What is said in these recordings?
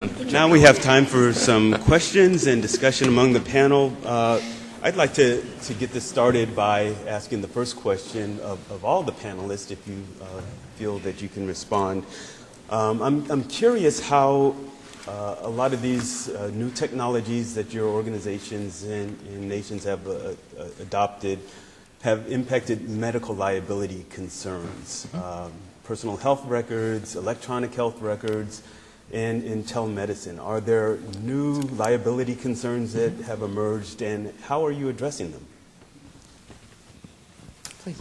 Now we have time for some questions and discussion among the panel. I'd like to get this started by asking the first question of all the panelists, if you feel that you can respond. I'm curious how a lot of these new technologies that your organizations and nations have adopted have impacted medical liability concerns. Personal health records, electronic health records, and in telemedicine. Are there new liability concerns that have emerged, and how are you addressing them? Please.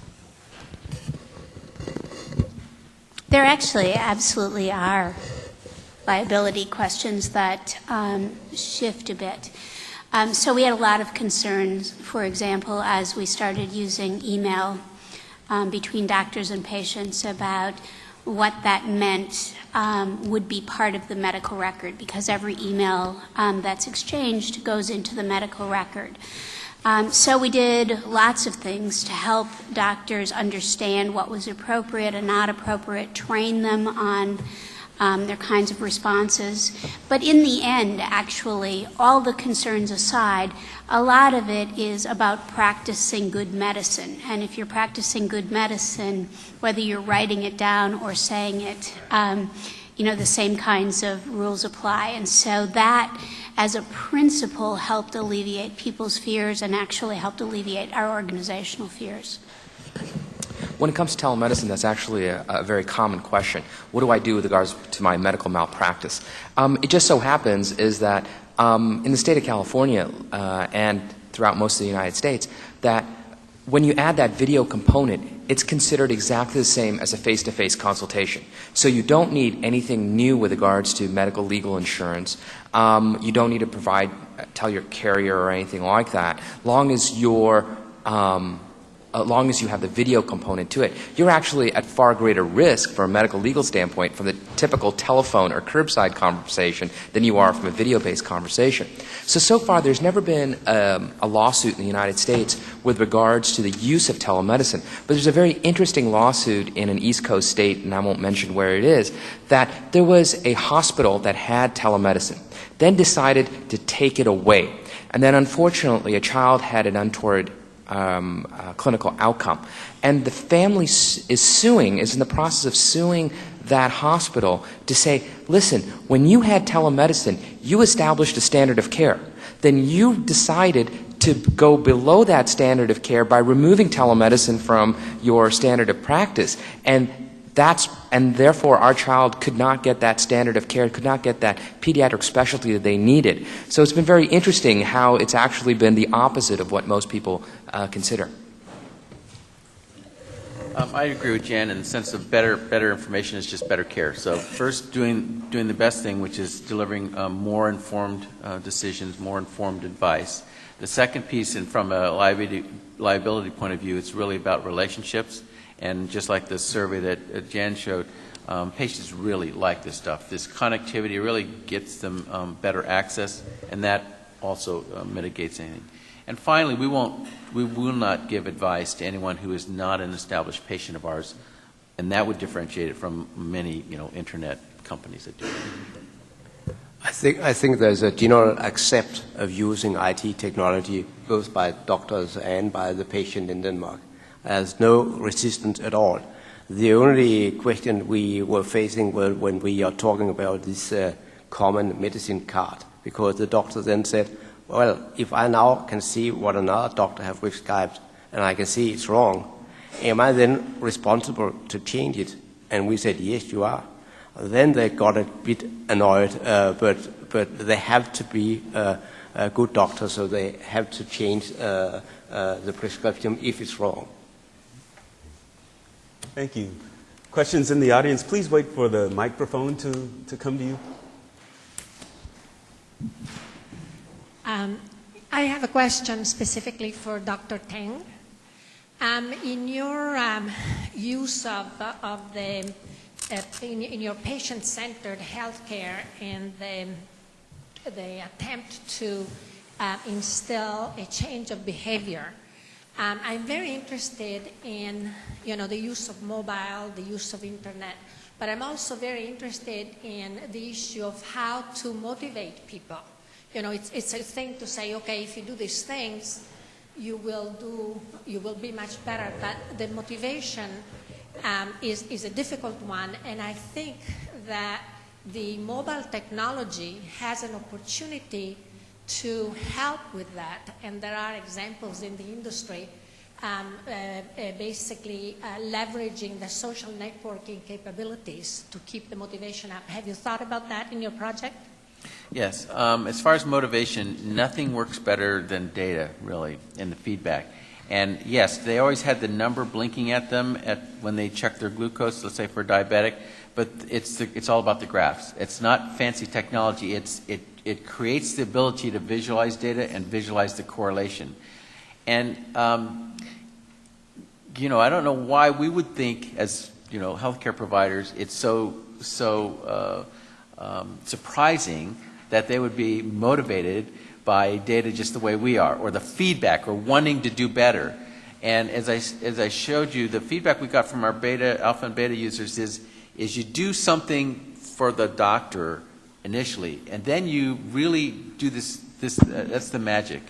There actually absolutely are liability questions that shift a bit. So we had a lot of concerns, for example, as we started using email between doctors and patients about what that meant would be part of the medical record, because every email that's exchanged goes into the medical record. So we did lots of things to help doctors understand what was appropriate and not appropriate, train them on their kinds of responses. But in the end, actually, all the concerns aside, a lot of it is about practicing good medicine. And if you're practicing good medicine, whether you're writing it down or saying it, the same kinds of rules apply. And so that, as a principle, helped alleviate people's fears and actually helped alleviate our organizational fears. When it comes to telemedicine, that's actually a very common question. What do I do with regards to my medical malpractice? It just so happens is that in the state of California and throughout most of the United States, that when you add that video component, it's considered exactly the same as a face-to-face consultation. So you don't need anything new with regards to medical legal insurance. You don't need to tell your carrier or anything like that. As long as you have the video component to it, you're actually at far greater risk from a medical legal standpoint from the typical telephone or curbside conversation than you are from a video-based conversation. So far there's never been a lawsuit in the United States with regards to the use of telemedicine. But there's a very interesting lawsuit in an East Coast state, and I won't mention where it is, that there was a hospital that had telemedicine, then decided to take it away. And then unfortunately a child had an untoward clinical outcome. And the family is in the process of suing that hospital to say, listen, when you had telemedicine, you established a standard of care. Then you decided to go below that standard of care by removing telemedicine from your standard of practice. And therefore our child could not get that standard of care, could not get that pediatric specialty that they needed. So it's been very interesting how it's actually been the opposite of what most people consider. I agree with Jan in the sense of better information is just better care. So first doing the best thing, which is delivering more informed decisions, more informed advice. The second piece, and from a liability point of view, it's really about relationships. And just like the survey that Jan showed, patients really like this stuff. This connectivity really gets them better access, and that also mitigates anything. And finally, we will not give advice to anyone who is not an established patient of ours, and that would differentiate it from many, internet companies that do it. I think there's a general accept of using IT technology both by doctors and by the patient in Denmark. There's no resistance at all. The only question we were facing was when we are talking about this common medicine card, because the doctor then said, well, if I now can see what another doctor has prescribed and I can see it's wrong, am I then responsible to change it? And we said, yes, you are. Then they got a bit annoyed, but they have to be a good doctor, so they have to change the prescription if it's wrong. Thank you. Questions in the audience? Please wait for the microphone to come to you. I have a question specifically for Dr. Tang. In your use of in your patient-centered healthcare and the attempt to instill a change of behavior, I'm very interested in, the use of mobile, the use of internet, but I'm also very interested in the issue of how to motivate people. You know, it's a thing to say, okay, if you do these things, you will be much better, but the motivation is a difficult one, and I think that the mobile technology has an opportunity to help with that, and there are examples in the industry basically leveraging the social networking capabilities to keep the motivation up. Have you thought about that in your project? Yes. As far as motivation, nothing works better than data, really, and the feedback. And yes, they always had the number blinking at them when they check their glucose, let's say for a diabetic, but it's all about the graphs. It's not fancy technology. It creates the ability to visualize data and visualize the correlation. And you know, I don't know why we would think, as you know, healthcare providers, it's so surprising that they would be motivated by data just the way we are, or the feedback, or wanting to do better. And as I showed you, the feedback we got from our alpha and beta users is you do something for the doctor initially, and then you really do this that's the magic.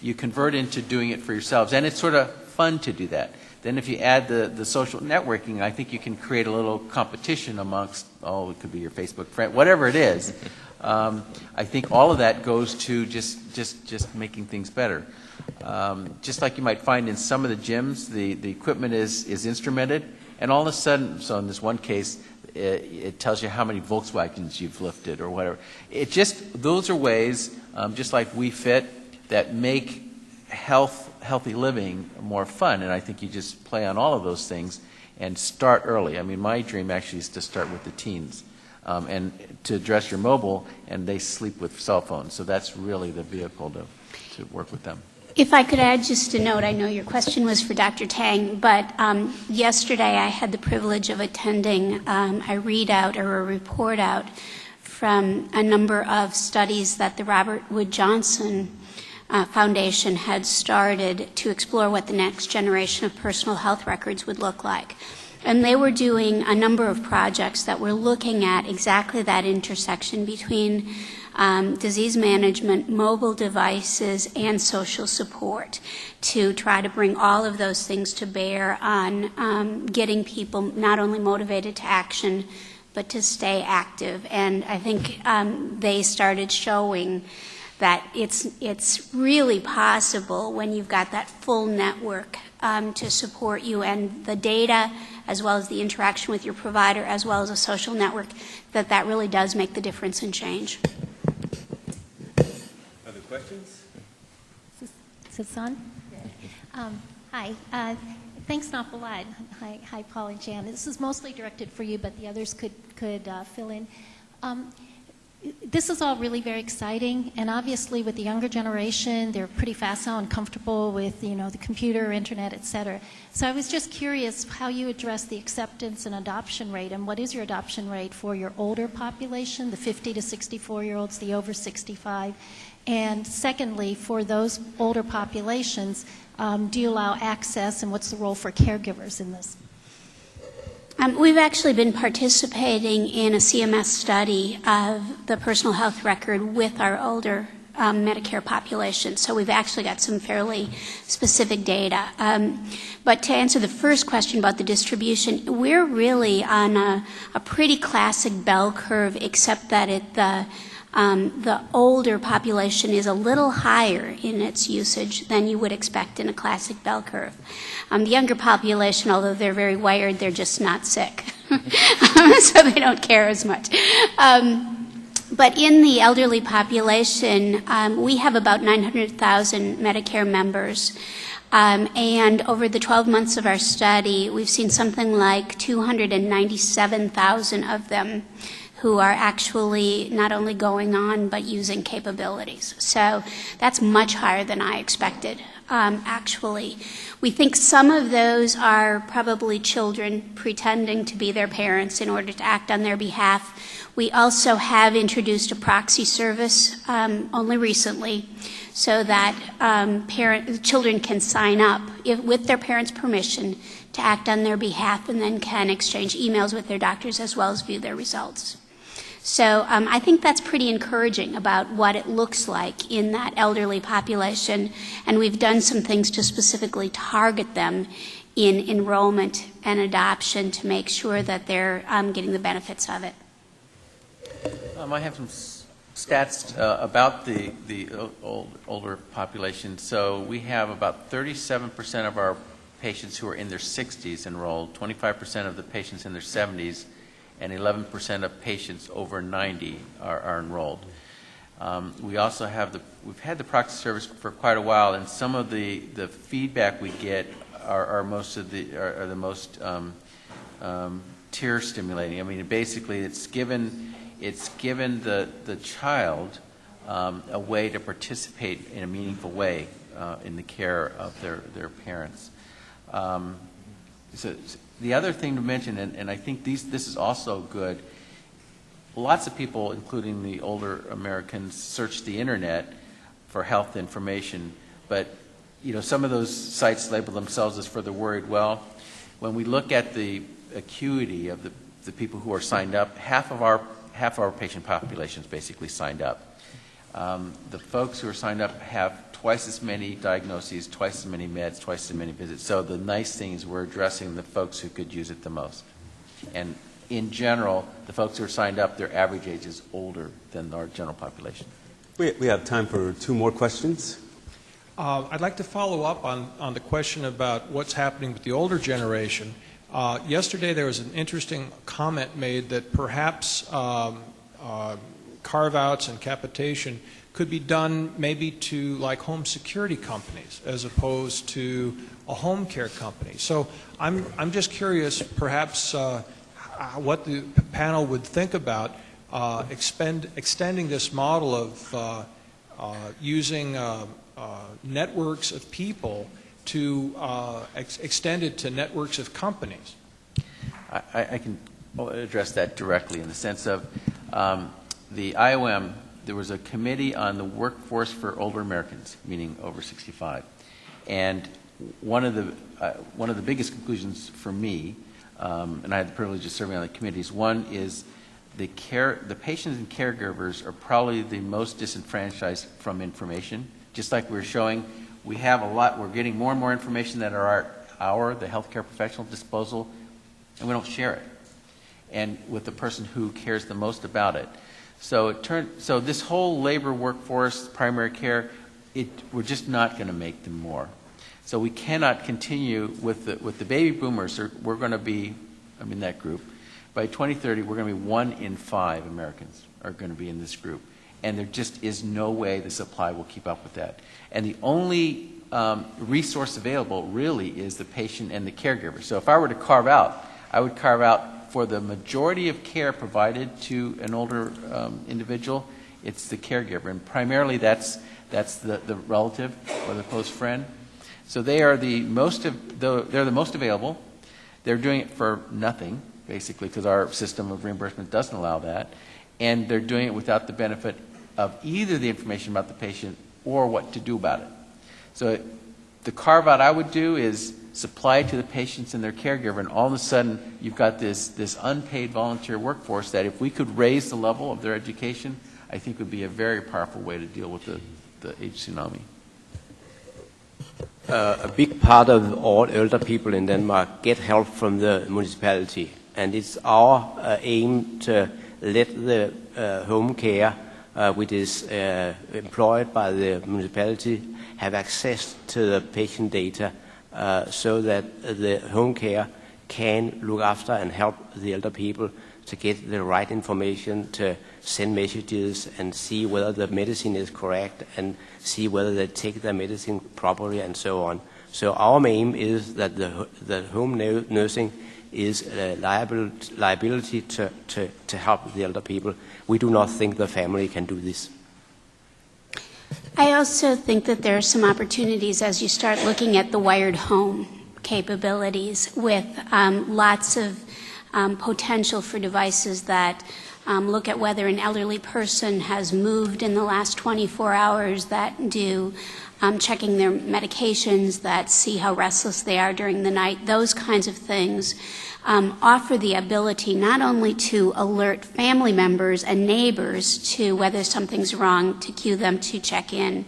You convert into doing it for yourselves, and it's sort of fun to do that. Then if you add the social networking, I think you can create a little competition amongst, it could be your Facebook friend, whatever it is. I think all of that goes to just making things better. Just like you might find in some of the gyms, the equipment is instrumented, and all of a sudden, so in this one case, it tells you how many Volkswagens you've lifted or whatever. Those are ways, just like We Fit, that make healthy living more fun, and I think you just play on all of those things and start early. I mean, my dream actually is to start with the teens and to address your mobile, and they sleep with cell phones, so that's really the vehicle to work with them. If I could add just a note, I know your question was for Dr. Tang, but yesterday I had the privilege of attending a readout or a report out from a number of studies that the Robert Wood Johnson Foundation had started to explore what the next generation of personal health records would look like. And they were doing a number of projects that were looking at exactly that intersection between disease management, mobile devices, and social support to try to bring all of those things to bear on getting people not only motivated to action, but to stay active. And I think they started showing that it's really possible when you've got that full network to support you, and the data as well as the interaction with your provider as well as a social network, that really does make the difference and change. Other questions? Is this on? Hi. Thanks an awful lot. Hi, Paul and Jan. This is mostly directed for you, but the others could fill in. This is all really very exciting, and obviously with the younger generation, they're pretty facile and comfortable with, the computer, internet, et cetera. So I was just curious how you address the acceptance and adoption rate, and what is your adoption rate for your older population, the 50 to 64-year-olds, the over 65? And secondly, for those older populations, do you allow access, and what's the role for caregivers in this? We've actually been participating in a CMS study of the personal health record with our older Medicare population, so we've actually got some fairly specific data. But to answer the first question about the distribution, we're really on a pretty classic bell curve, except that the older population is a little higher in its usage than you would expect in a classic bell curve. The younger population, although they're very wired, they're just not sick, so they don't care as much. But in the elderly population, we have about 900,000 Medicare members. And over the 12 months of our study, we've seen something like 297,000 of them who are actually not only going on but using capabilities. So that's much higher than I expected, actually. We think some of those are probably children pretending to be their parents in order to act on their behalf. We also have introduced a proxy service only recently so that children can sign up with their parents' permission to act on their behalf and then can exchange emails with their doctors as well as view their results. So I think that's pretty encouraging about what it looks like in that elderly population, and we've done some things to specifically target them in enrollment and adoption to make sure that they're getting the benefits of it. I have some stats about the older population. So we have about 37% of our patients who are in their 60s enrolled, 25% of the patients in their 70s, and 11% of patients over 90 are enrolled. We also have we've had the proxy service for quite a while, and some of the feedback we get are the most tear stimulating. I mean, basically, it's given the child a way to participate in a meaningful way in the care of their parents. So the other thing to mention, and I think this is also good, lots of people, including the older Americans, search the internet for health information, but some of those sites label themselves as further worried. Well, when we look at the acuity of the people who are signed up, half of our patient population is basically signed up. The folks who are signed up have twice as many diagnoses, twice as many meds, twice as many visits. So the nice thing is we're addressing the folks who could use it the most. And in general, the folks who are signed up, their average age is older than our general population. We have time for 2 more questions. I'd like to follow up on the question about what's happening with the older generation. Yesterday there was an interesting comment made that perhaps carve-outs and capitation could be done maybe to like home security companies as opposed to a home care company. So I'm just curious perhaps what the panel would think about extending this model of using networks of people to extend it to networks of companies. I can address that directly in the sense of the IOM. There was a committee on the workforce for older Americans, meaning over 65, and one of the biggest conclusions for me, and I had the privilege of serving on the committees. One is the patients and caregivers are probably the most disenfranchised from information. Just like we were showing, we have a lot. We're getting more and more information that are at the healthcare professional disposal, and we don't share it. And with the person who cares the most about it. So this whole labor workforce, primary care, we're just not going to make them more. So we cannot continue with the baby boomers. We're going to be, I'm in that group. By 2030, we're going to be 1 in 5 Americans are going to be in this group. And there just is no way the supply will keep up with that. And the only resource available really is the patient and the caregiver. So if I were to carve out, I would carve out for the majority of care provided to an older individual, it's the caregiver. And primarily that's the relative or the close friend. So they are the most available. They're doing it for nothing, basically, because our system of reimbursement doesn't allow that. And they're doing it without the benefit of either the information about the patient or what to do about it. So the carve-out I would do is supply it to the patients and their caregiver, and all of a sudden you've got this unpaid volunteer workforce that if we could raise the level of their education, I think would be a very powerful way to deal with the age tsunami. A big part of all elder people in Denmark get help from the municipality, and it's our aim to let the home care, which is employed by the municipality, have access to the patient data so that the home care can look after and help the elder people to get the right information, to send messages and see whether the medicine is correct and see whether they take their medicine properly and so on. So our aim is that the home nursing is a liability to help the elder people. We do not think the family can do this. I also think that there are some opportunities as you start looking at the wired home capabilities with lots of potential for devices that look at whether an elderly person has moved in the last 24 hours, that do checking their medications, that see how restless they are during the night. Those kinds of things offer the ability not only to alert family members and neighbors to whether something's wrong, to cue them to check in,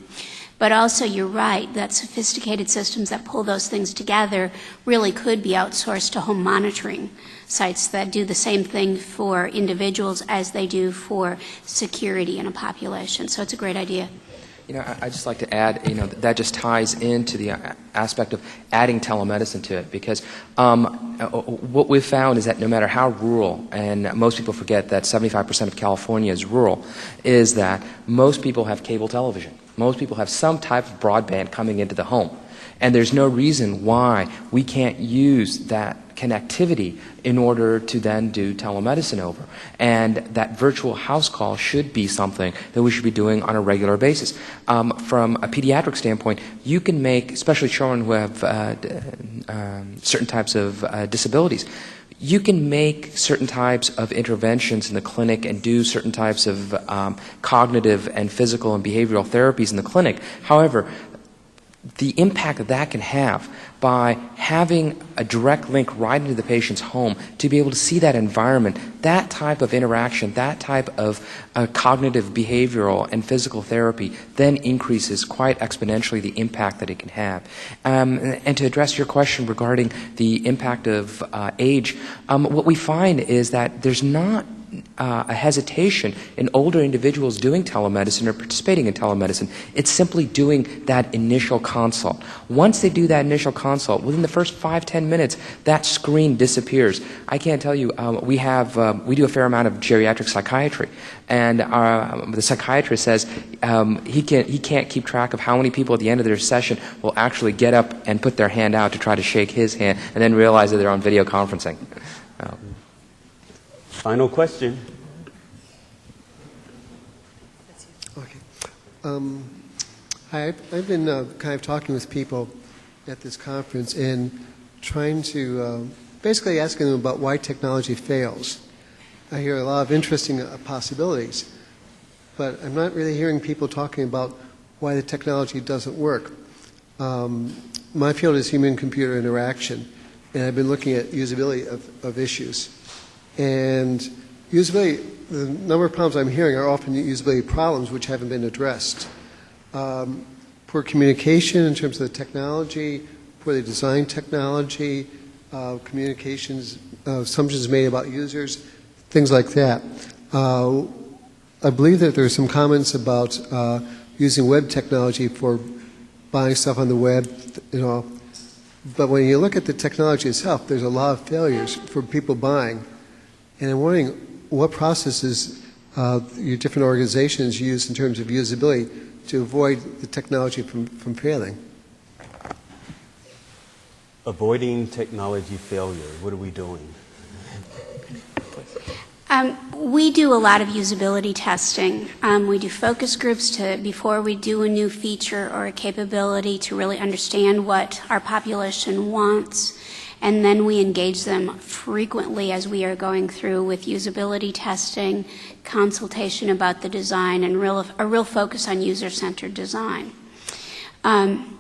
but also, you're right, that sophisticated systems that pull those things together really could be outsourced to home monitoring sites that do the same thing for individuals as they do for security in a population. So it's a great idea. You know, I'd just like to add, you know, that just ties into the aspect of adding telemedicine to it, because what we've found is that no matter how rural, and most people forget that 75% of California is rural, is that most people have cable television. Most people have some type of broadband coming into the home. And there's no reason why we can't use that connectivity in order to then do telemedicine over. And that virtual house call should be something that we should be doing on a regular basis. From a pediatric standpoint, you can make, especially children who have certain types of disabilities, you can make certain types of interventions in the clinic and do certain types of cognitive and physical and behavioral therapies in the clinic. However, the impact that that can have by having a direct link right into the patient's home to be able to see that environment, that type of interaction, that type of cognitive, behavioral, and physical therapy then increases quite exponentially the impact that it can have. And to address your question regarding the impact of age, what we find is that there's not a hesitation in older individuals doing telemedicine or participating in telemedicine. It's simply doing that initial consult. Once they do that initial consult, within the first 5-10 minutes, that screen disappears. I can't tell you, we do a fair amount of geriatric psychiatry, and the psychiatrist says he can't keep track of how many people at the end of their session will actually get up and put their hand out to try to shake his hand and then realize that they're on video conferencing. Final question. Okay. Hi, I've been kind of talking with people at this conference and trying to basically asking them about why technology fails. I hear a lot of interesting possibilities, but I'm not really hearing people talking about why the technology doesn't work. My field is human-computer interaction, and I've been looking at usability of issues. And usability, the number of problems I'm hearing are often usability problems which haven't been addressed. Poor communication in terms of the technology, poorly designed technology, communications, assumptions made about users, things like that. I believe that there are some comments about using web technology for buying stuff on the web, you know. But when you look at the technology itself, there's a lot of failures for people buying. And I'm wondering what processes your different organizations use in terms of usability to avoid the technology from failing. Avoiding technology failure. What are we doing? We do a lot of usability testing. We do focus groups before we do a new feature or a capability to really understand what our population wants. And then we engage them frequently as we are going through with usability testing, consultation about the design, and a real focus on user-centered design.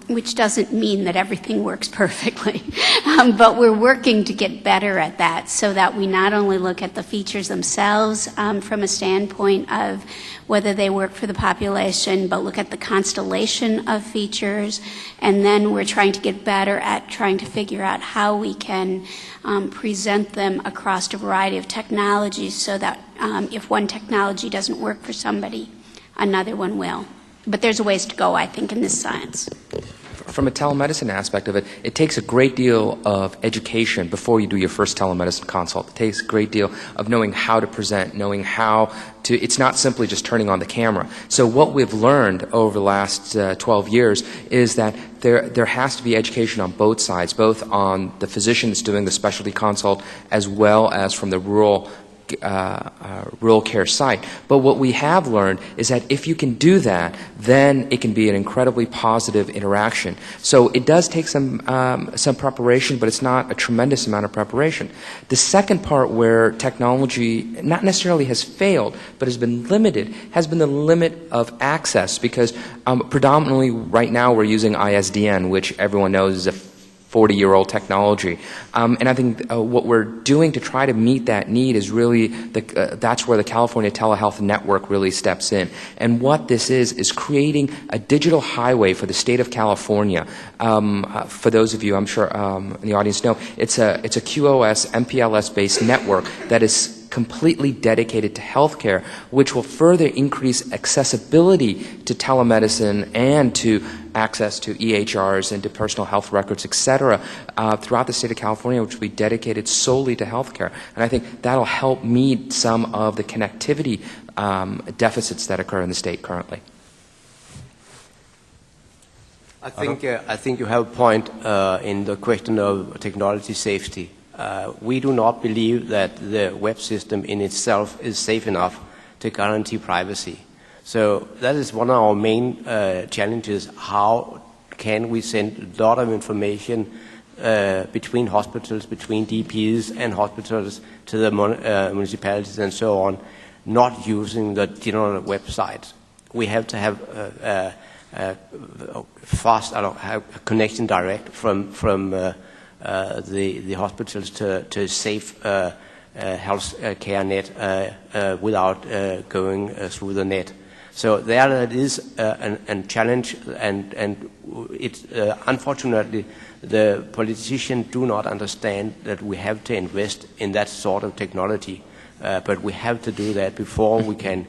Which doesn't mean that everything works perfectly, but we're working to get better at that so that we not only look at the features themselves from a standpoint of whether they work for the population, but look at the constellation of features, and then we're trying to get better at trying to figure out how we can present them across a variety of technologies so that if one technology doesn't work for somebody, another one will. But there's a ways to go, I think, in this science. From a telemedicine aspect of it, it takes a great deal of education before you do your first telemedicine consult. It takes a great deal of knowing how to present, knowing how to, it's not simply just turning on the camera. So what we've learned over the last 12 years is that there has to be education on both sides, both on the physician that's doing the specialty consult as well as from the rural rural care site. But what we have learned is that if you can do that, then it can be an incredibly positive interaction. So it does take some preparation, but it's not a tremendous amount of preparation. The second part where technology not necessarily has failed, but has been limited, has been the limit of access, because predominantly right now we're using ISDN, which everyone knows is a 40-year-old technology. And I think what we're doing to try to meet that need is really, that's where the California Telehealth Network really steps in. And what this is creating a digital highway for the state of California. For those of you, I'm sure in the audience know, it's a QoS, MPLS-based network that is completely dedicated to healthcare, which will further increase accessibility to telemedicine and to access to EHRs and to personal health records, et cetera, throughout the state of California, which will be dedicated solely to healthcare. And I think that'll help meet some of the connectivity deficits that occur in the state currently. I think you have a point in the question of technology safety. We do not believe that the web system in itself is safe enough to guarantee privacy. So that is one of our main challenges. How can we send a lot of information between hospitals, between DPs and hospitals to the municipalities and so on, not using the general website? We have to have fast connection direct from the hospitals to safe health care net without going through the net. So there it is a challenge, and it's unfortunately the politicians do not understand that we have to invest in that sort of technology, but we have to do that before we can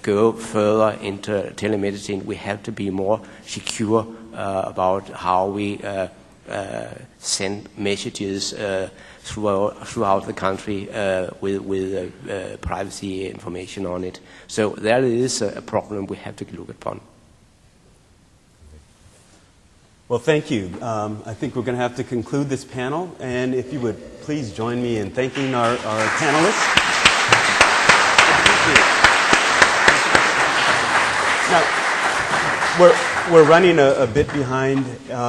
go further into telemedicine. We have to be more secure about how we send messages throughout the country with privacy information on it. So there is a problem we have to look upon. Well, thank you. I think we're going to have to conclude this panel, and if you would please join me in thanking our panelists. Now, we're running a bit behind.